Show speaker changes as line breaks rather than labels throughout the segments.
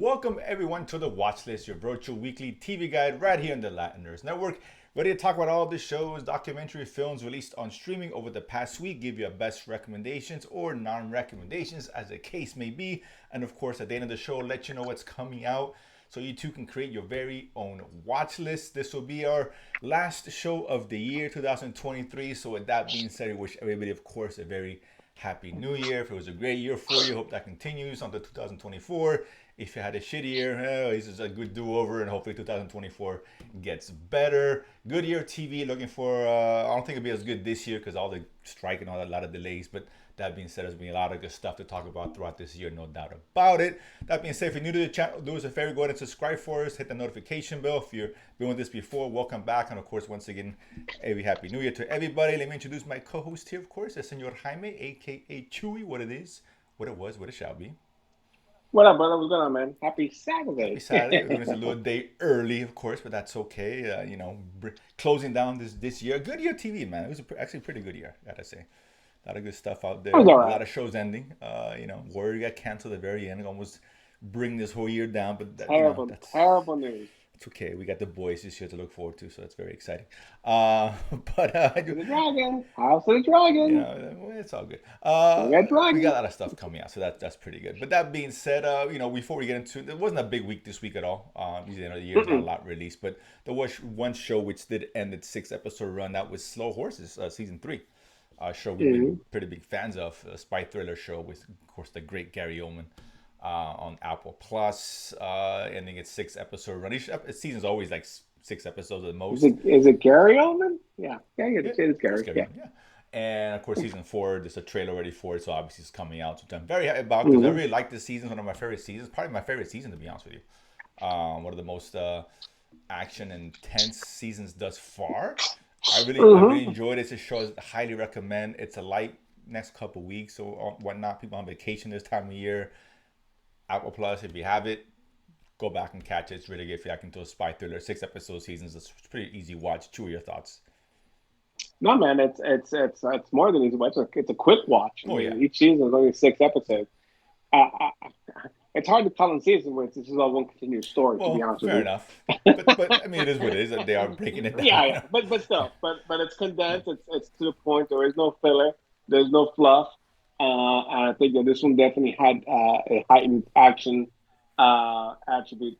Welcome everyone to the Watchlist, your virtual weekly TV guide right here on the Latiners Network. Ready to talk about all the shows, documentary films released on streaming over the past week, give you our best recommendations or non-recommendations as the case may be. And of course, at the end of the show, let you know what's coming out so you too can create your very own watch list. This will be our last show of the year 2023. So with that being said, we wish everybody, of course, a very happy new year. If it was a great year for you, hope that continues onto 2024. If you had a shitty year, this is a good do-over, and hopefully 2024 gets better. Good year TV, looking for, I don't think it'll be as good this year because all the strike and all that, a lot of delays, but that being said, there's been a lot of good stuff to talk about throughout this year, no doubt about it. That being said, if you're new to the channel, do us a favor, go ahead and subscribe for us, hit the notification bell. If you've been with this before, welcome back, and of course, once again, every happy new year to everybody. Let me introduce my co-host here, of course, the Senor Jaime, aka Chewy, what it is, what it was, what it shall be.
What up, brother? What's going on, man? Happy Saturday.
Happy Saturday. We're doing this a little day early, of course, but that's okay. Closing down this year. Good year TV, man. It was actually a pretty good year, gotta say. A lot of good stuff out there.
That was all
A
right.
lot of shows ending. Warrior got canceled at the very end, almost bring this whole year down. But
Terrible,
that's
terrible news.
it's okay. We got the boys this year to look forward to, so that's very exciting. Uh, but
To the dragon. House of the dragon.
it's all good.
Red
We got
dragon.
a lot of stuff coming out, so that's pretty good. But that being said, before we get into, there wasn't a big week this week at all. Usually, the end of the year, there's not a
Mm-mm.
lot released, but there was one show which did end its 6 episode run. That was Slow Horses, season 3. A show we've been
Mm-hmm.
pretty big fans of, a spy thriller show with, of course, the great Gary Oldman on Apple Plus, ending its 6 episode run. Each season's always like 6 episodes at the
Is
most.
it Gary Oldman? Yeah. Yeah, it
Yeah,
is
it's
Gary.
Gary
Yeah.
Oldman, yeah. And of course, season 4, there's a trailer ready for it, so obviously it's coming out, which I'm very happy about because I
Mm-hmm.
really like this season. One of my favorite seasons, probably my favorite season to be honest with you. One of the most action intense seasons thus far. I really
Mm-hmm.
enjoyed it. It's a show I highly recommend. It's a light next couple weeks or whatnot. People on vacation this time of year. Apple Plus, if you have it, go back and catch it. It's really good if you're like into a spy thriller. 6 episode seasons. It's pretty easy watch. Two of your thoughts.
No, man, it's more than easy watch. It's a quick watch. I
Oh yeah.
mean, each season is only 6 episodes. It's hard to tell in season when this is all one continuous story. To be
Well,
honest with
fair
you.
enough. But I mean, it is what it is. They are breaking it
Yeah,
down.
yeah, but still, but it's
Yeah.
condensed. It's to the point. There is no filler. There's no fluff. And I think that this one definitely had a heightened action attribute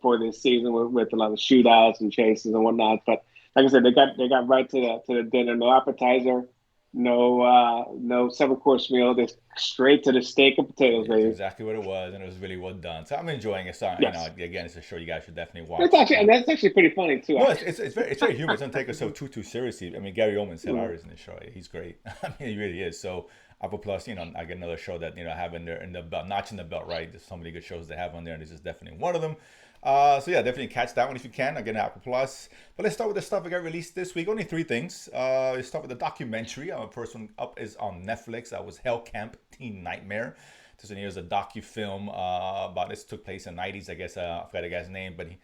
for this season with a lot of shootouts and chases and whatnot. But like I said, they got right to the dinner. No appetizer, no 7 course meal. They straight to the steak and potatoes,
Yeah, it's
baby.
exactly what it was, and it was really well done. So I'm enjoying it. So
Yes,
again, it's a show you guys should definitely
it's
watch.
actually and that's actually pretty funny too.
No, it's,
Actually.
it's it's very it's very humorous. Don't take yourself too seriously. I mean, Gary Oldman's
Mm.
hilarious in this show. He's great. I mean, he really is. So Apple Plus, I get another show that I have in the belt, notch in the belt. Right, there's so many good shows they have on there, and this is definitely one of them. So yeah, definitely catch that one if you can. Again, Apple Plus. But let's start with the stuff that got released this week. Only three things. Let's start with the documentary. First one up is on Netflix. That was Hell Camp: Teen Nightmare. This one here is a docu-film about this took place in the 90s. I guess I forgot the guy's name, but he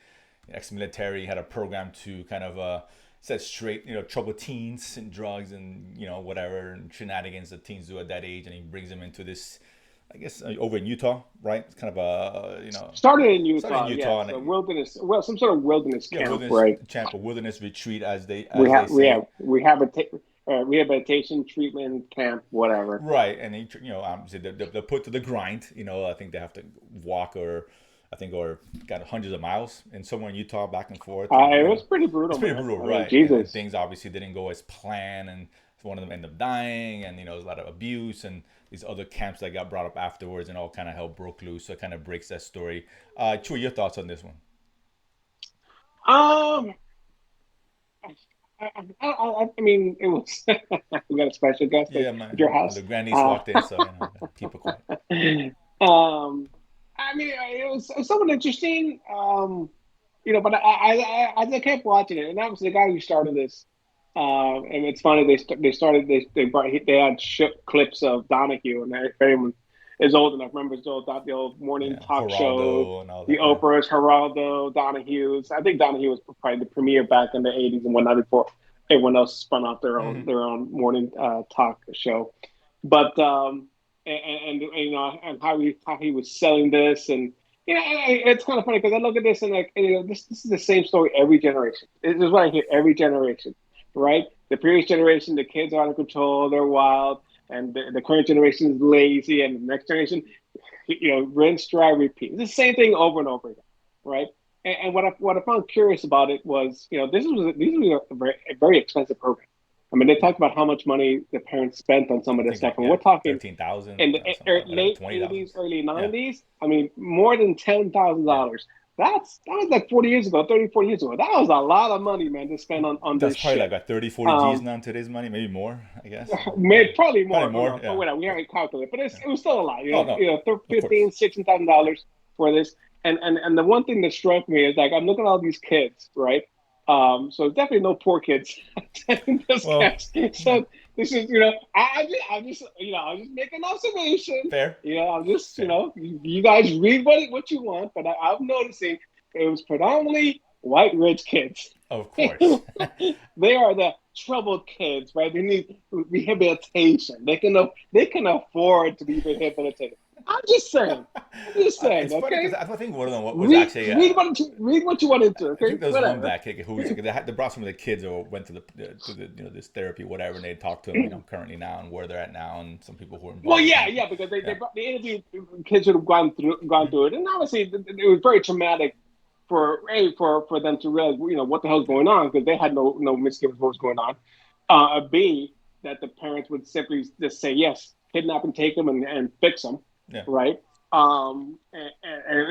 ex-military had a program to kind of set straight, trouble teens and drugs and whatever and shenanigans that teens do at that age, and he brings them into this, I guess, over in Utah, right? It's kind of a
Started in
started in
Utah,
Utah
yes,
and
a wilderness, well, some sort of wilderness
yeah,
camp,
wilderness
right?
camp or wilderness retreat as they
We
as they
have we
say.
have rehabilitation treatment camp, whatever.
Right, and obviously they're put to the grind. I think they have to walk or got hundreds of miles in somewhere in Utah back and forth, and
It was pretty
it's
brutal,
pretty
man.
brutal,
I mean,
right? And
Jesus.
things obviously didn't go as planned, and one of them ended up dying, and there's a lot of abuse, and these other camps that got brought up afterwards, and all kind of hell broke loose. So it kind of breaks that story. Chewy, your thoughts on this one?
Um, I mean, it was. We got a special guest
Yeah,
at your
the
house.
grandniece
Uh,
walked in, so keep it quiet.
I mean, it was somewhat interesting. But I kept watching it, and that was the guy who started this. And it's funny they started they had clips of Donahue, and if anyone is old enough remembers the old morning
Yeah,
talk show,
Geraldo and all
the
that. Yeah.
Oprah's, Geraldo, Donahue's. I think Donahue was probably the premier back in the '80s and whatnot before everyone else spun off
Hmm.
their own morning talk show. But and how he was selling this, and it's kind of funny because I look at this and like, this is the same story every generation. This is what I hear every generation, right? The previous generation, the kids are out of control, they're wild, and the current generation is lazy, and the next generation, rinse, dry, repeat. It's the same thing over and over again, right? And what I found curious about it was, these were a very expensive program. I mean, they
Yeah.
talked about how much money the parents spent on some
I
of this
think
stuff,
like
and we're talking
13,000,
in the
something like whatever,
late
20,000.
80s, early
Yeah.
90s. I mean, more than
Yeah.
$10,000. That was like 40 years ago, 30, 40 years ago. That was a lot of money, man, to spend on
That's
this
probably like
shit.
a 30, 40 G's
Um,
now in today's money, maybe more, I guess.
Maybe probably
Probably
more. Who
more.
knows? But
Yeah.
whatever, we
Yeah.
haven't calculated. But
Yeah.
it was still a lot.
Oh no, of course.
15, $16,000 for this. And the one thing that struck me is like I'm looking at all these kids, right? So definitely no poor kids attending this
Well,
camp.
yeah.
So this is, I'm just making an observation.
Fair.
I'm just,
Fair.
you guys read what you want, but I'm noticing it was predominantly white rich kids.
Of course.
They are the troubled kids, right? They need rehabilitation. They can afford to be rehabilitated. I'm just saying. I'm just saying.
It's funny because
Okay.
I think one of them was
Read
actually
read what you want into.
I
Okay.
think there was one
Whatever.
black kid who was they brought some of the kids or went to the this therapy whatever and they talked to him currently now and where they're at now and some people who were
Well,
involved with
yeah,
him.
yeah, because
Yeah.
they interviewed kids who have gone
Mhm.
through it, and obviously it was very traumatic for them to realize what the hell's
Yeah.
going on because they had no misgivings what was going on. B, that the parents would simply just say yes, kidnap and take them and fix them,
Yeah.
right? And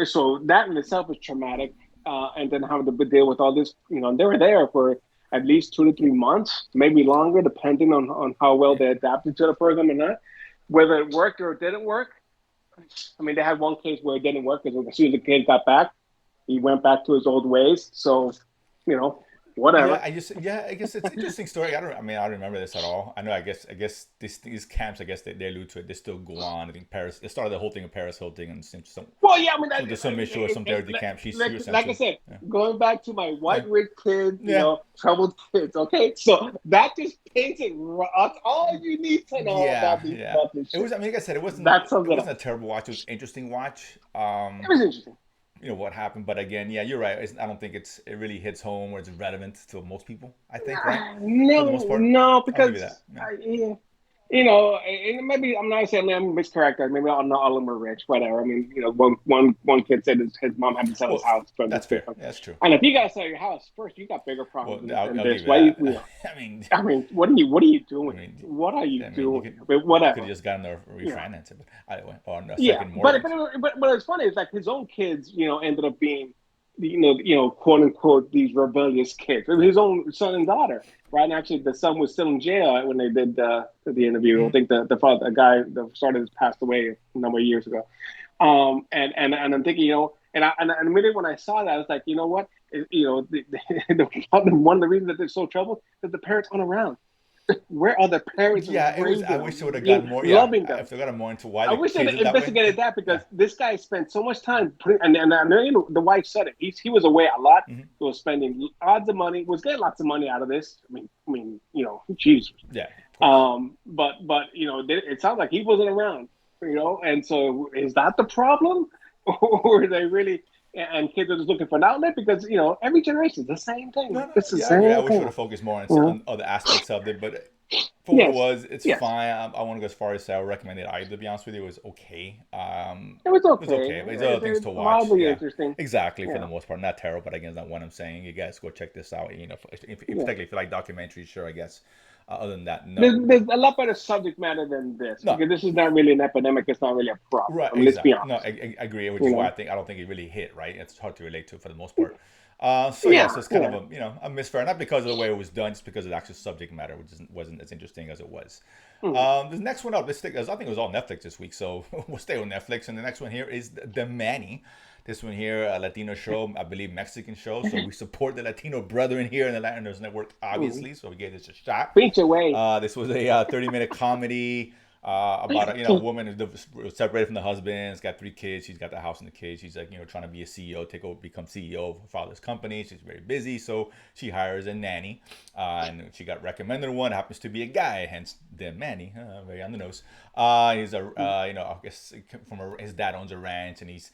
so that in itself is traumatic. And then having to deal with all this, they were there for at least 2 to 3 months, maybe longer, depending on how well
Yeah.
they adapted to the program or not. Whether it worked or it didn't work, I mean, they had one case where it didn't work because as soon as the kid got back, he went back to his old ways. So, you know,
Yeah,
whatever.
I guess it's an interesting story. I don't remember this at all. I know, I guess these camps, I guess they allude to it. They still go on. I think Paris, it started the whole thing of Paris Hilton and
Well, yeah, I mean,
there's some issue or some therapy camp she was sent
like I
to.
said,
Yeah,
going back to my
yeah,
white rich kid,
yeah,
troubled kids. Okay, so that just paints it. That's all you need to know
yeah, yeah.
about this
It was.
shit.
I mean, like I said,
That sums
it
it
wasn't
up.
a terrible watch. It was an interesting watch.
It was interesting.
What happened, but again, yeah, you're right. I don't think it really hits home or it's relevant to most people. I think, right, for the most
No,
part.
no,
I'll give you
because
that. Yeah.
yeah, and maybe I'm not saying I'm mischaracterized. Maybe not all of them are rich, whatever. I mean, one kid said his mom had to sell his
Well,
house from this
that's fair.
different.
Yeah, that's true.
And if you gotta sell your house first, you got bigger
Well,
problems than
I'll give
this.
you
Why you?
that. I mean,
I mean, what are you
I
doing?
mean,
What are you
I mean,
doing? But
you could have
whatever.
just gotten a
You know.
refinance it, but anyway, on a
Yeah,
second
but
mortgage.
it's funny. It's like his own kids, ended up being, quote unquote, these rebellious kids.
Yeah.
His own son and daughter, right? And actually, the son was still in jail when they did the interview. I
Mhm.
think the father, a guy, the started passed away a number of years ago. And I'm thinking, and immediately when I saw that, I was like, you know what? One of the reasons that they're so troubled is the parents aren't around. Where are the parents
Yeah, it was. I
raising
wish they would
them,
have gotten more. Yeah,
loving them?
if they got more into why
I
the
wish they
kids
had
are that way.
investigated that because
Yeah.
this guy spent so much time putting, and the wife said it. He was away a lot.
Hmm.
He was spending lots of money. Was getting lots of money out of this. I mean, Jesus.
Yeah, of course.
But it sounds like he wasn't around. And so is that the problem, or are they really? And kids are just looking for an outlet because every generation is the same thing.
No, no,
It's the
yeah, I agree. I
same
wish we would
thing.
have focused more on,
You know?
on other aspects of it, but for what it
Yes.
was, it's
Yes.
fine. I want to go as far as I would recommend it either. To be honest with you, it was okay.
It was
It was
okay.
okay, but there's other things
It's
to watch.
mildly
Yeah,
interesting.
exactly. For the
Yeah.
most part, not terrible, but again, that's not what I'm saying. You guys go check this out.
Yeah.
Particularly if you like documentaries, sure, I guess. Other than that,
There's,
no.
there's a lot better subject matter than this
No,
because this is not really an epidemic. It's not really a problem.
right,
I mean, let's be
exactly. No,
honest.
I agree, which
You
is why
know?
I don't think it really hit right. It's hard to relate to for the most part. So yeah,
Yeah,
so it's kind of
yeah.
a misfire, not because of the way it was done, just because of the actual subject matter, which wasn't as interesting as it was.
Mhm.
The next one up, I think it was all Netflix this week, so we'll stay on Netflix. And the next one here is the Manny. This one here, a Latino show, I believe Mexican show. So we support the Latino brethren here in the Latiners Network,
Mhm.
obviously. So we gave this a shot.
Preach away.
This was a 30-minute comedy. about a woman who's separated from the husband. Has got 3 kids. She's got the house and the kids. She's like trying to be a CEO, take over, become CEO of her father's company. She's very busy, so she hires a nanny, and she got recommended one. Happens to be a guy, hence the Manny, very on the nose. He's a I guess his dad owns a ranch, and he's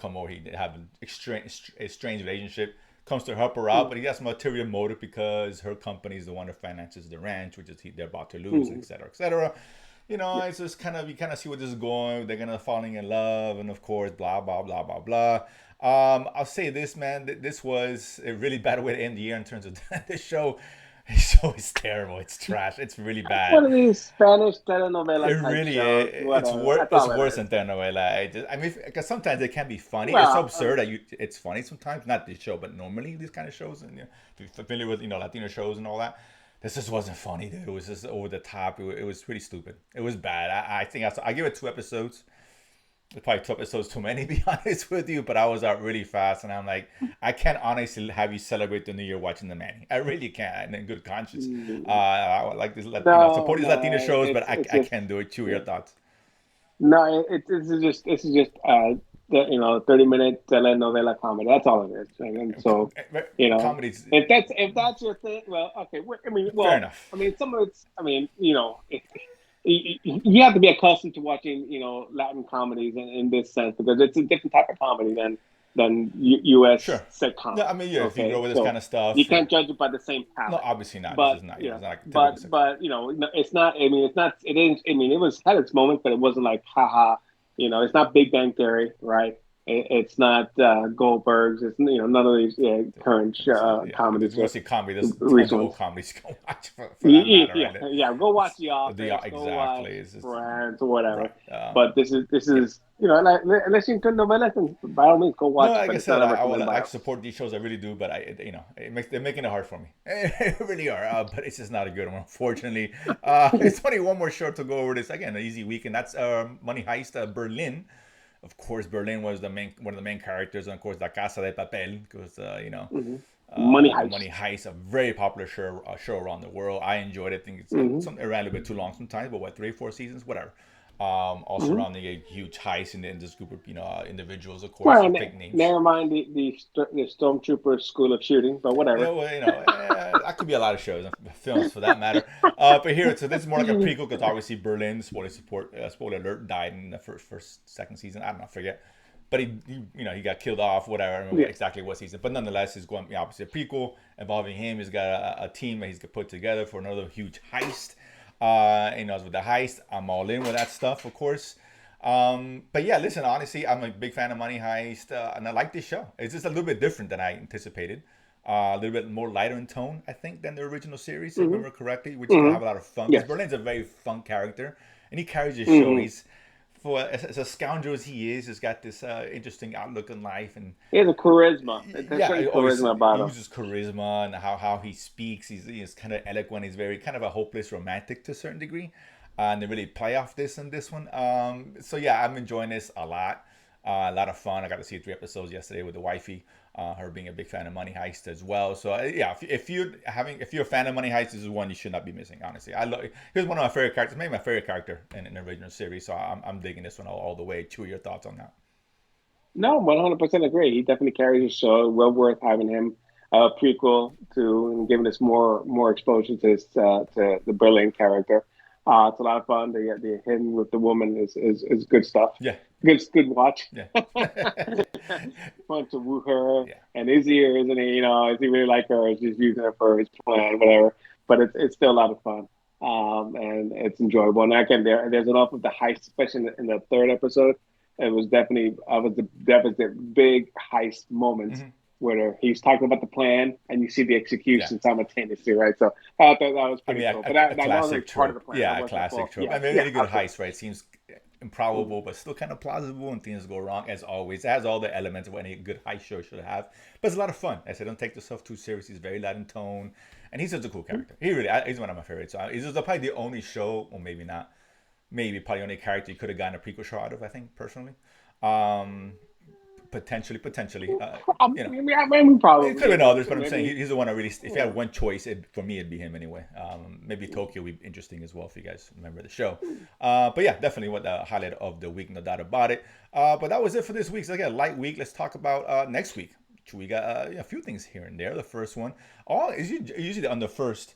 come over. He have an strange relationship. Comes to help her out, but he has some ulterior motive because her company is the one that finances the ranch, which is they're about to lose, etc., etc. It's just you kind of see where this is going. They're gonna falling in love, and of course, blah blah blah blah blah. I'll say this, man. This was a really bad way to end the year in terms of this show. This show is terrible. It's trash. It's really
One
bad.
of these Spanish
It
telenovela type
really
shows,
is. It's
whatever.
worse.
That's
It's
all
worse
it
than
is.
telenovela. Mean, because sometimes it can be funny. It's so
Well,
absurd that it's funny sometimes. Not this show, but normally these kind of shows, and if you're familiar with Latino shows and all that, this just wasn't funny, dude. It was just over the top. It was pretty stupid. It was bad. I think I give it 2 episodes. It's probably 2 episodes too many, to be honest with you. But I was out really fast, and I'm like, I can't honestly have you celebrate the New Year watching the Manny. I really can't, in good conscience. I like this,
no,
support these Latino
no,
shows, but
it's
I,
it's
I
just
can't do it. Chew your thoughts.
no, this is just 30-minute telenovela comedy. That's all it is. And so, you know,
Comedies,
if that's your thing, well, okay.
fair
Well,
enough.
I mean, some of it's, I mean, you have to be accustomed to watching, Latin comedies in this sense because it's a different type of comedy than U.S.
Sure. No,
sitcoms.
I mean, yeah, if you
Okay,
grow with this kind
so
of stuff,
you
sure.
can't judge it by the same
No,
palette.
obviously not. This
But
is not,
you
it's
know,
not like a typical
but
sitcom.
but it's not. I mean, it's not. It is. I mean, it was had its moments, but it wasn't like haha. It's not Big Bang Theory, right? It's not Goldberg's. It's none of these current
Yeah, if
comedies.
you want to see comedy, there's tons
Recent
of old
ones.
comedies you can watch for that
Yeah,
matter,
yeah,
right?
yeah. Go watch The
The
Office. Go watch
exactly is just
Friends or whatever.
right.
But this
Yeah.
is like, unless you're into novelas, then by all means go
No,
watch it.
like I
But it's not
said,
a
I would
recommend by
like to
us.
support these shows. I really do, but they're making it hard for me. They really are. But it's just not a good one, unfortunately. It's only one more show to go over this again. An easy week, and that's Money Heist Berlin. Of course, Berlin was one of the main characters, and of course, La Casa de Papel, because
Hmm. Money
the Money
Heist.
Heist, a very popular show around the world. I enjoyed it. I think
Hmm.
it ran a little bit too long sometimes, but what 3 4 seasons, whatever. Also
Hmm.
surrounding a huge heist in this group of individuals, of course,
Well,
big names.
never mind the Stormtrooper School of Shooting, but
Yeah,
whatever.
well, that could be a lot of shows, films for that matter. But here, so this is more like a prequel because obviously Berlin, spoiler alert, died in the second season. I don't know, I forget. But he got killed off, whatever. I don't remember
Yeah.
exactly what season. But nonetheless, he's going obviously a prequel involving him. He's got a team that he's put together for another huge heist. With the heist, I'm all in with that stuff, of course. But yeah, listen, honestly, I'm a big fan of Money Heist, and I like this show. It's just a little bit different than I anticipated. A little bit more lighter in tone, I think, than the original series, if I
Hmm.
remember correctly, which can
Hmm.
have a lot of fun. Because
Yes.
Berlin's a very fun character, and he carries his show.
Hmm.
He's as a scoundrel as he is, he's got this interesting outlook in life, and
He has a charisma. There's
yeah,
certain
he always
charisma about him.
uses charisma and how he speaks. He's kind of eloquent. He's very kind of a hopeless romantic to a certain degree, and they really play off this and this one. So yeah, I'm enjoying this a lot. A lot of fun. I got to see 3 episodes yesterday with the wifey. Her being a big fan of Money Heist as well. So yeah, if you're a fan of Money Heist, this is one you should not be missing. Honestly, I love. Here's one of my favorite characters, maybe my favorite character in the original series. So I'm digging this one all the way. Chew your thoughts on that.
No, 100% agree. He definitely carries his show. Well worth having him prequel to and giving us more exposure to to the Berlin character. It's a lot of fun. The him with the woman is good stuff.
Yeah,
Good watch.
yeah,
Fun to woo her.
yeah.
And is he or isn't he? Is he really like her? Or is he just using her for his plan, whatever? But it's still a lot of fun. And it's enjoyable. And again, there's enough of the heist, especially in the third episode. It was definitely that was the big heist moments
Mm-hmm.
where he's talking about the plan and you see the
Yeah.
execution simultaneously, right? So I thought that was
I
pretty
mean,
cool. But that
classic
wasn't part of
trope.
the plan.
Yeah,
That
a
wasn't
classic
full.
trope.
Yeah,
I mean,
yeah,
any good
absolutely.
heist, right? Seems improbable, but still kind of plausible, and things go wrong as always. It has all the elements of what any good heist show should have. But it's a lot of fun. I said, don't take yourself too serious. He's very Latin tone, and he's such a cool character. He's one of my favorites. So he's just probably the only show, or maybe not, maybe probably only character you could have gotten a prequel show out of. I think personally. potentially. You know,
Maybe
it could
probably,
have been others, but I'm saying
maybe.
he's the one I really. If you
Yeah.
had one choice, for me it'd be him anyway. Maybe Tokyo would be interesting as well if you guys remember the show. But yeah, definitely what the highlight of the week, no doubt about it. But that was it for this week. So again, light week. Let's talk about next week. We got a few things here and there. The first one, all is usually on the first,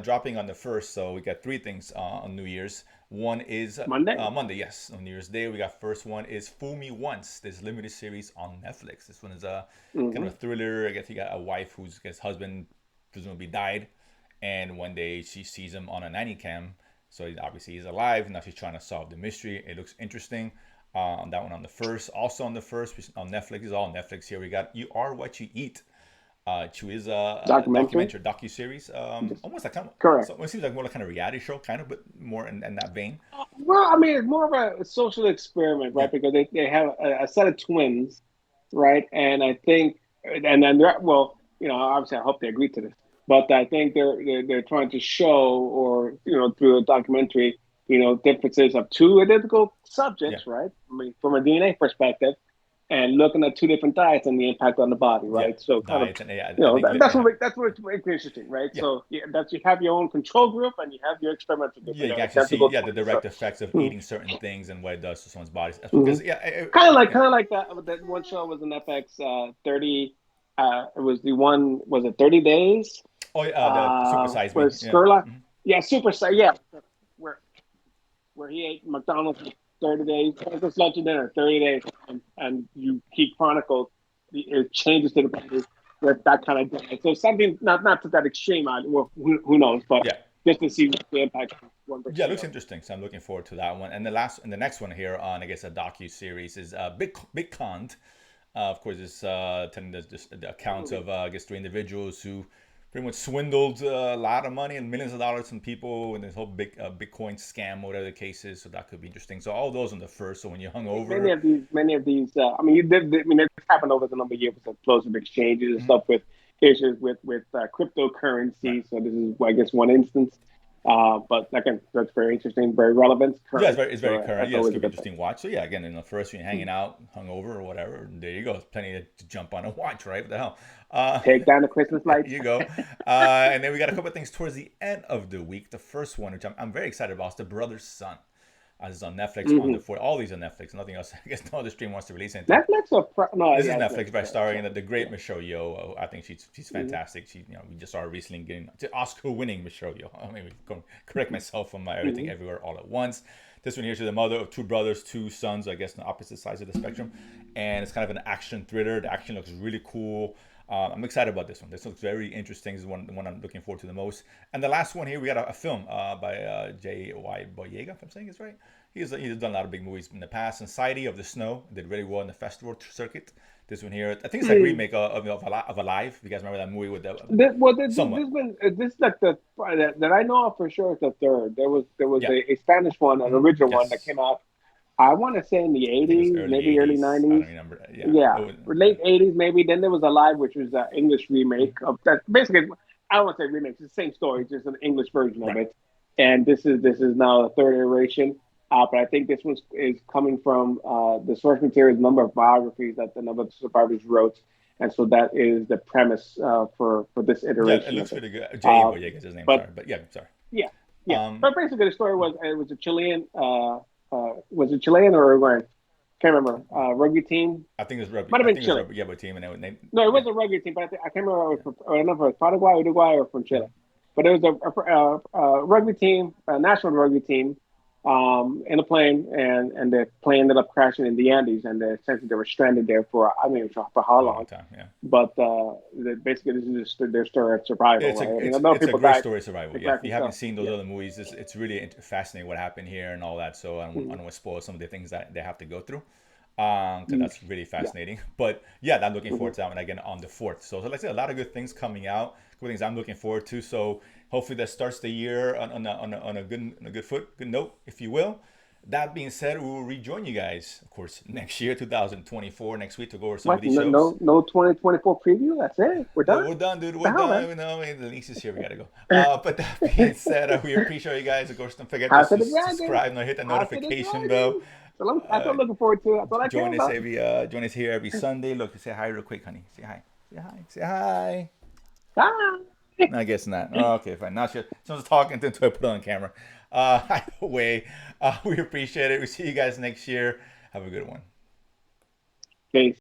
dropping on the first. So we got three things on New Year's. One is
Monday.
Monday, yes, on New Year's Day. We got first one is Fool Me Once, this limited series on Netflix. This one is a kind
Hmm.
of a thriller. I guess you got a wife whose husband presumably died, and one day she sees him on a nanny cam. So obviously he's alive. Now she's trying to solve the mystery. It looks interesting. That one on the first, also on the first on Netflix. Is all Netflix here. We got You Are What You Eat. Which is a
Documentary.
documentary docu-series,
Yes.
almost like kind of,
Correct.
so it seems like more like kind of reality show, kind of, but more in that vein.
Well, I mean, it's more of a social experiment,
Yeah,
right? Because they have a set of twins, right? And I think, and then they're, well, obviously, I hope they agree to this, but I think they're trying to show, or through a documentary, differences of two identical
yeah,
subjects, right? I mean, from a DNA perspective, and looking at two different diets and the impact on the body,
yeah.
right? So kind of,
Diet and yeah, I think
that's
yeah,
what makes it interesting, right?
yeah,
So yeah, that you have your own control group and you have your experimental group,
yeah.
and
You
they're
can actually see
identical
yeah the
twins. So.
direct effects of
Mhm.
eating certain things and what it does to someone's body.
Mhm.
Because yeah, yeah.
Kind of like that one show was an FX 30. It was the one, was it 30 Days?
Oh yeah, the Super Size Me.
Where
Yeah.
Skurlock,
Mhm.
yeah, yeah, where where he ate McDonald's for 30 days, breakfast, lunch, and dinner, 30 days, and he chronicled it changes to the body with that kind of diet. So something not to that extreme, well, who knows, but
Yeah.
just to see the impact of one versus
Yeah, it
the
looks
other.
interesting. So I'm looking forward to that one. And the next one here on I guess a docu series is Big Con. Of course, it's telling the accounts of I guess three individuals who pretty much swindled a lot of money and millions of dollars from people in this whole big Bitcoin scam, whatever the case is. So that could be interesting. So all those on the first. So when you're hungover,
Many of these. I mean, this happened over the number of years with explosive exchanges and
mhm,
stuff with issues with
right?
cryptocurrency. So this is, I guess, one instance. But again, that's very interesting, very relevant,
Yeah,
current.
it's very
So
current.
that's
Yeah, it's
always a
gonna be
good thing.
interesting watch. So yeah, again, in the first when you're hanging out, hungover or whatever, there you go. It's plenty to jump on and watch, right? What the hell? Uh,
Take down the Christmas
there
lights.
you go. And then we got a couple of things towards the end of the week. The first one, which I'm very excited about, is The Brother's Son. This is on Netflix on the
Hmm.
four. All these on Netflix. Nothing else. I guess no other stream wants to release anything.
Netflix or no?
This is
Yeah, it's
Netflix,
Netflix.
by
Yeah,
starring
sorry.
the great
Yeah.
Michelle Yeoh. I think she's
Hmm.
fantastic. We just saw her recently getting the Oscar-winning Michelle Yeoh. I mean, correct myself on my everything
Hmm.
everywhere all at once. This one here, she's the mother of two brothers, two sons, I guess, on the opposite sides of the spectrum, and it's kind of an action thriller. The action looks really cool. I'm excited about this one. This looks very interesting. This is the one I'm looking forward to the most. And the last one here, we got a film by J.Y. Boyega, if I'm saying it's right. He's done a lot of big movies in the past. Society of the Snow did really well in the festival circuit. This one here, I think it's like a
Hmm.
remake of Alive. If you guys remember that movie with the somewhat,
This is like the that I know of for sure is the third. There was
yeah,
a Spanish one, an original one that
yes.
came out. I want to say in the
I think it was
80s,
early
maybe early
'80s. I don't
90s.
remember. Yeah,
Yeah, or
yeah,
late 80s maybe. Then there was Alive, which was an English remake of that. Basically, I don't want to say remake. It's the same story, it's just an English version of
right.
it. And this is now the third iteration. But I think this one is coming from the source material, is a number of biographies that the number of survivors wrote, and so that is the premise for this
Yeah, it
iteration of
looks
it.
really good. J.A.
Uh,
Boyega is his name.
but
Sorry, but yeah, sorry.
yeah, yeah.
Um,
But basically, the story was it was a Chilean. Was it Chilean or Uruguayan? Can't remember. Rugby team.
I think it's rugby.
Might have
I
been
think it's
Chile.
rugby. Yeah, but team and
No, it
yeah,
was a rugby team, but I can't remember.
yeah.
I don't know if it was Paraguay, Uruguay, or from Chile. But it was a rugby team, a national rugby team, in a plane, and the plane ended up crashing in the Andes, and essentially they were stranded there for I mean for how
A long
long.
time. Yeah.
But basically, this is just their story of survival,
It's a
right? I mean, a
it's
lot of
it's a
people
great
died.
story of survival.
They
Yeah, if
cracked
you haven't
themselves.
seen those
Yeah.
other movies, it's really fascinating what happened here and all that. So I don't want to spoil some of the things that they have to go through, because
Mm.
that's really
Yeah.
fascinating. But yeah, I'm looking
Hmm.
forward to that one again on the fourth. So like I said, a lot of good things coming out. Good things I'm looking forward to. So hopefully that starts the year on a good foot, good note, if you will. That being said, we will rejoin you guys, of course, next year, 2024, next week to go over some of
What?
these
No,
shows.
no 2024 preview. That's it. We're
No,
done.
we're done, dude.
The
We're
hell, man.
done. No, I mean, the lease is here. We gotta go. But that being said, we appreciate you guys. Of course, don't forget to
House of the Dragon.
subscribe and hit that
House of the
notification bell.
Dragon. That's what I'm looking forward to. That's what I care about.
Join us here every Sunday. Look, say hi real quick, honey. Say hi. Say hi. Say hi.
Bye.
No, I guess not. Oh, okay, fine. Now someone's talking to until I put it on camera. Either way, we appreciate it. We see you guys next year. Have a good one.
Peace.